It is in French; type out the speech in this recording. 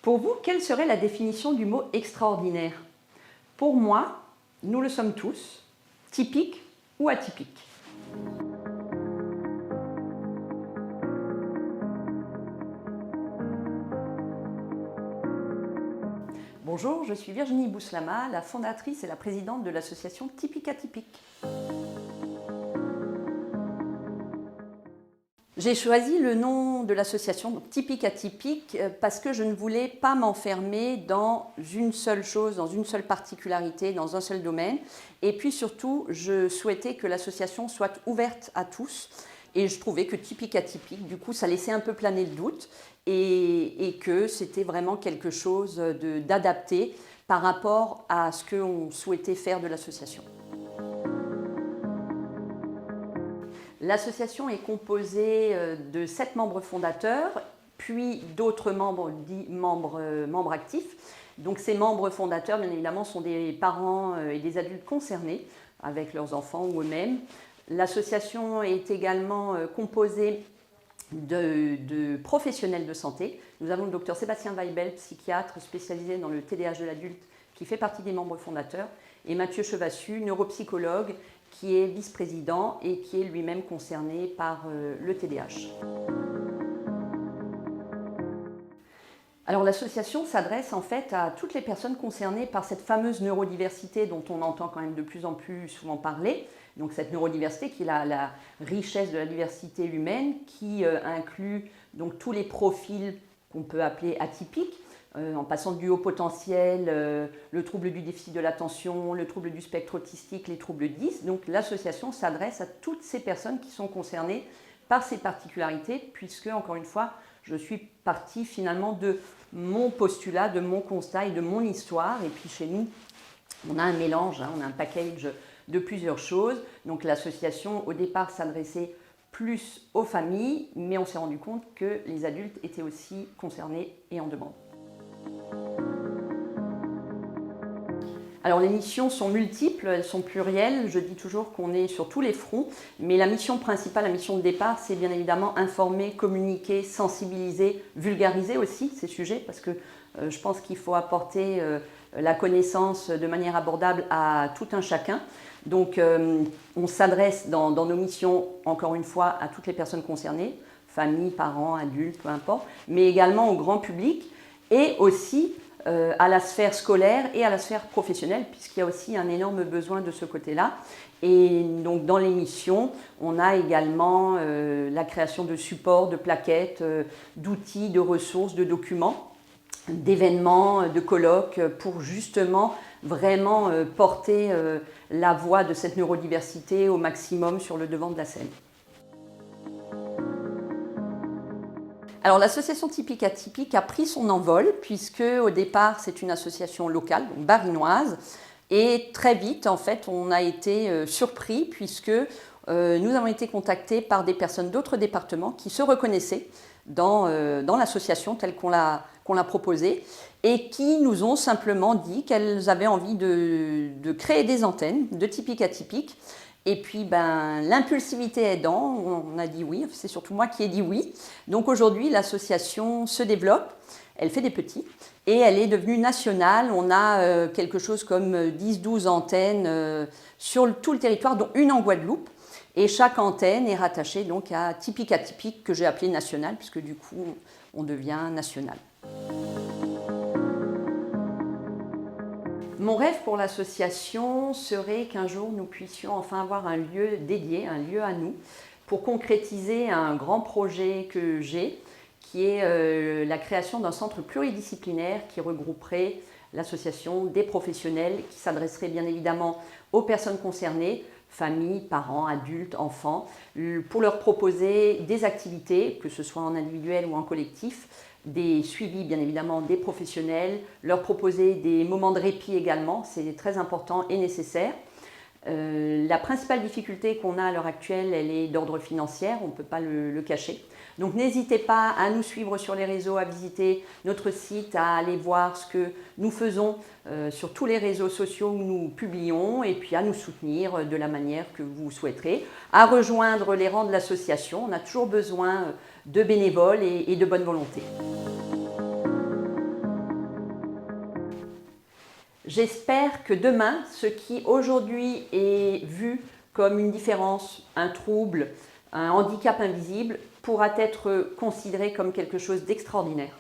Pour vous, quelle serait la définition du mot extraordinaire? Pour moi, nous le sommes tous, typiques ou atypiques. Bonjour, je suis Virginie Bouslama, la fondatrice et la présidente de l'association Typique Atypique. J'ai choisi le nom de l'association Typique Atypique parce que je ne voulais pas m'enfermer dans une seule chose, dans une seule particularité, dans un seul domaine. Et puis surtout, je souhaitais que l'association soit ouverte à tous. Et je trouvais que Typique Atypique, du coup, ça laissait un peu planer le doute et que c'était vraiment quelque chose d'adapté par rapport à ce qu'on souhaitait faire de l'association. L'association est composée de 7 membres fondateurs, puis d'autres membres dits membres actifs. Donc ces membres fondateurs, bien évidemment, sont des parents et des adultes concernés avec leurs enfants ou eux-mêmes. L'association est également composée de professionnels de santé. Nous avons le docteur Sébastien Weibel, psychiatre spécialisé dans le TDAH de l'adulte, qui fait partie des membres fondateurs, et Mathieu Chevassus, neuropsychologue, qui est vice-président et qui est lui-même concerné par le TDAH. Alors l'association s'adresse en fait à toutes les personnes concernées par cette fameuse neurodiversité dont on entend quand même de plus en plus souvent parler. Donc cette neurodiversité qui est la richesse de la diversité humaine, qui inclut donc tous les profils qu'on peut appeler atypiques, en passant du haut potentiel, le trouble du déficit de l'attention, le trouble du spectre autistique, les troubles 10. Donc l'association s'adresse à toutes ces personnes qui sont concernées par ces particularités, puisque, encore une fois, je suis partie finalement de mon postulat, de mon constat et de mon histoire. Et puis chez nous, on a un mélange, on a un package de plusieurs choses. Donc l'association, au départ, s'adressait plus aux familles, mais on s'est rendu compte que les adultes étaient aussi concernés et en demande. Alors les missions sont multiples, elles sont plurielles, je dis toujours qu'on est sur tous les fronts, mais la mission principale, la mission de départ, c'est bien évidemment informer, communiquer, sensibiliser, vulgariser aussi ces sujets, parce que je pense qu'il faut apporter la connaissance de manière abordable à tout un chacun. Donc on s'adresse dans nos missions, encore une fois, à toutes les personnes concernées, familles, parents, adultes, peu importe, mais également au grand public et aussi à la sphère scolaire et à la sphère professionnelle, puisqu'il y a aussi un énorme besoin de ce côté-là. Et donc dans les missions, on a également la création de supports, de plaquettes, d'outils, de ressources, de documents, d'événements, de colloques, pour justement vraiment porter la voix de cette neurodiversité au maximum sur le devant de la scène. Alors l'association Typique Atypique a pris son envol puisque au départ c'est une association locale, donc barinoise, et très vite en fait on a été surpris puisque nous avons été contactés par des personnes d'autres départements qui se reconnaissaient dans l'association telle qu'on l'a proposée et qui nous ont simplement dit qu'elles avaient envie de créer des antennes de Typique Atypique. Et puis, l'impulsivité aidant, on a dit oui, c'est surtout moi qui ai dit oui. Donc aujourd'hui, l'association se développe, elle fait des petits, et elle est devenue nationale. On a quelque chose comme 10-12 antennes sur tout le territoire, dont une en Guadeloupe. Et chaque antenne est rattachée donc à Typique Atypique, que j'ai appelé national, puisque du coup, on devient national. Mon rêve pour l'association serait qu'un jour nous puissions enfin avoir un lieu dédié, un lieu à nous, pour concrétiser un grand projet que j'ai, qui est la création d'un centre pluridisciplinaire qui regrouperait l'association des professionnels, qui s'adresserait bien évidemment aux personnes concernées, familles, parents, adultes, enfants, pour leur proposer des activités, que ce soit en individuel ou en collectif, des suivis bien évidemment des professionnels, leur proposer des moments de répit également, c'est très important et nécessaire. La principale difficulté qu'on a à l'heure actuelle, elle est d'ordre financier, on ne peut pas le cacher. Donc n'hésitez pas à nous suivre sur les réseaux, à visiter notre site, à aller voir ce que nous faisons sur tous les réseaux sociaux où nous publions et puis à nous soutenir de la manière que vous souhaiterez, à rejoindre les rangs de l'association. On a toujours besoin de bénévoles et de bonne volonté. J'espère que demain, ce qui aujourd'hui est vu comme une différence, un trouble, un handicap invisible, pourra être considéré comme quelque chose d'extraordinaire.